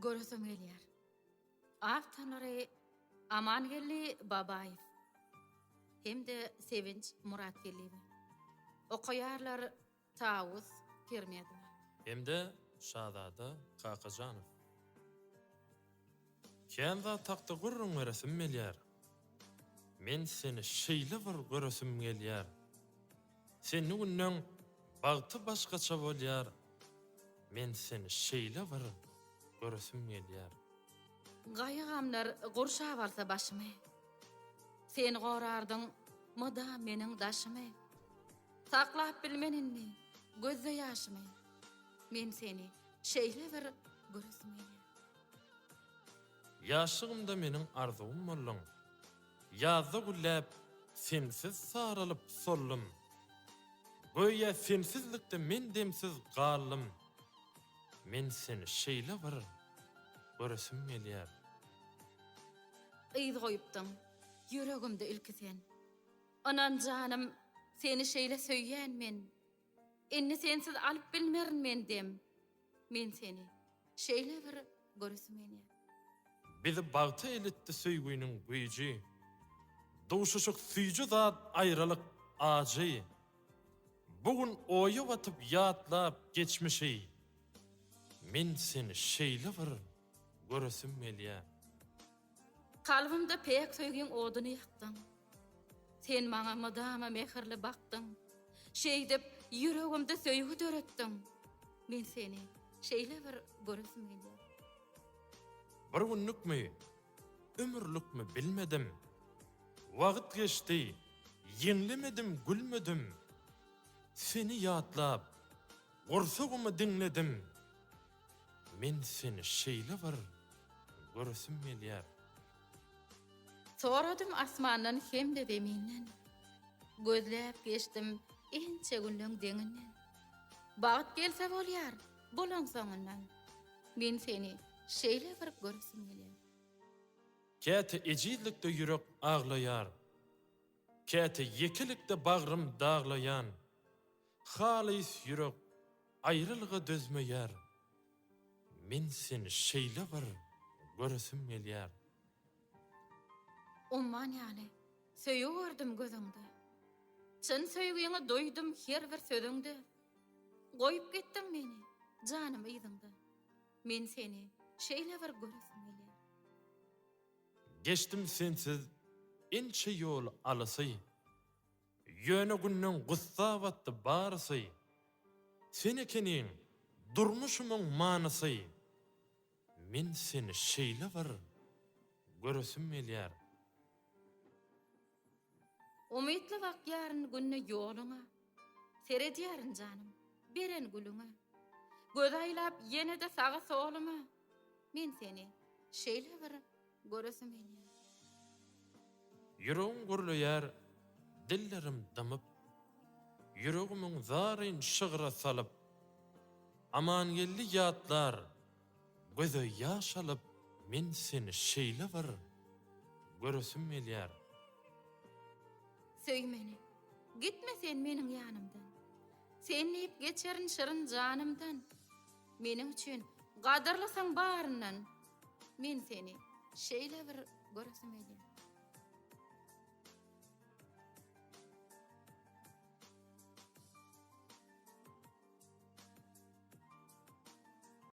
Görüsüm gelýär. Awtanlary Amangelli Babaýew hemde Sevinç Muratgellibi. Okuýarlar Tawus Pirmedow. Hemde Şazada Kakajanow. Kenda takta gurrun göresim gelýär. Men seni şeýle bir göresim gelýär. Seni günnäň bagty başgaça bolýar. Men seni şeýle bir göresim gelýär. Gaýgamlar gurşap alsa başymy. Sen gorardyň moda meniň daşymy. Saklap bilmenini gözde ýaşymy. Men seni şeýle bir göresim gelýär. Ýaşygymda meniň arzuwym boldun. Ýazda güllep sensiz saralyp sollum. Goýa sensizlikde men demsiz gallym. Men seni şeýle bir göresim gelýär. Ýyzy goýupdyň, ýüregimde ilkisen. Anan janym, seni şeýle söýýän men. Inni sensiz alyp bilmerin men dem. Men seni şeýle bir göresim gelýär. Bizi bagty elitdi söýgüýniň güýji. Duşuşyk süýji zat aýralyk ajy. Bugün oýup atyp ýatlap geçmişi. Men seni şeýle bir göresim gelýär. Kalbimde pek söýgüň oduny ýakdyň. Sen maňa madama mehirli bakdyň. Şeý dep ýüregimde söýgü döretdiň. Men seni şeýle bir göresim gelýär. Bir günnükmi, ömürlükmi bilmedim. Wagt geçti, ýeňlemedim, gülmedim. Seni ýatlap, gorsagymy dinledim. Men seni şeýle bir göresim gelýär. Soradym asmandan hemde zeminden. Gözläp geçdim ençe günlüň deňinden. Bagyt gelse bolýar, bolaň soňundan. Men seni şeýle bir göresim gelýär. Käte ejizlikde ýürek aglaýar. Käte yekilikde bagrym daglaýan. Halys ýürek aýrylyga dözmeýär. Men seni şeýle bir göresim gelýär. Umman ýaly, söýürdüm gözüňde. Çyn söýgüňi duýdum her bir sözüňde. Goýup getdiň meni, janym ýygyňda. Men seni şeýle bir göresim gelýär. Geçtim sensiz ençe ýol alysy. Ýöne günnüň gussa watdy barysy. Sen ekeniň durmuşumyň manysy. Men seni şeýle bir göresim gelýär. Umytly wakýaryn günni ýoluňa. Seredýärin janym, beren gülüňe. Göz aýlap ýene-de sağa solumy. Men seni şeýle bir göresim gelýär. Ýüregim gurulaýar, dillerim damyp. Ýüregimiň zaryn şygyra salyp. Amangelli ýatlar, göze ýaş alyp. Men seni şeýle bir göresim gelýär. Söý meni, gitme sen meniň ýanymdan. Sen diýip geçerin şyryn janymdan. Meniň üçin gadyrlysaň baryndan. Men seni şeýle bir göresim gelýär.